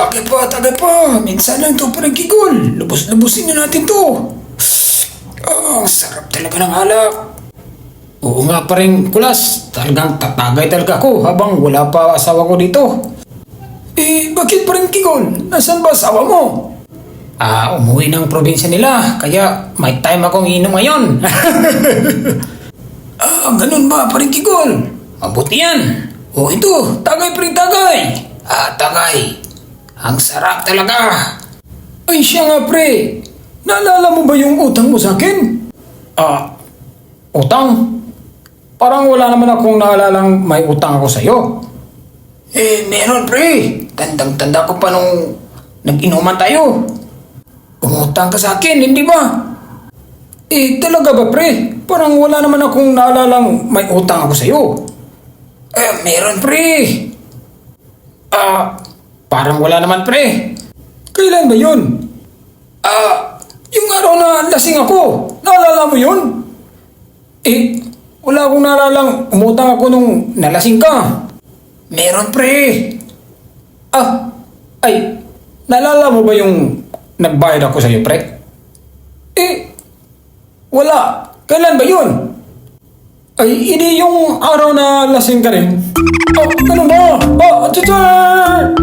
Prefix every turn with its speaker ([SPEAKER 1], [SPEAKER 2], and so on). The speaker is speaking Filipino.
[SPEAKER 1] Tagay pa. Minsan lang to parang kigol. Lubos-lubusin na natin to. Ang sarap talaga ng alak. Oo nga pa rin, Kulas. Talagang tatagay talaga ako habang wala pa asawa ko dito. Bakit pa rin kigol? Nasaan ba asawa mo? Umuwi ng probinsya nila, kaya may time akong inom ngayon. Ganun ba, paring kigol? Mabuti yan. Ito, tagay pa rin tagay. Tagay. Ang sarap talaga. Ay siya nga pre, naalala mo ba yung utang mo sa akin? Utang? Parang wala naman akong naalalang may utang ako sa'yo. Meron pre. Tandang-tanda ko pa nung nag-inuman tayo. Umutang ka sa akin, hindi ba? Talaga ba pre? Parang wala naman akong naalalang may utang ako sa'yo. Meron pre. Parang wala naman pre. Kailan ba yun? Yung araw na lasing ako. Naalala mo yun? Wala akong naalalang umutang ako nung nalasing ka. Meron pre. Naalala mo ba yung nagbayad ako sa'yo pre? Wala. Kailan ba yun? Hindi yung araw na lasing ka rin. Ano ba? Atchachar!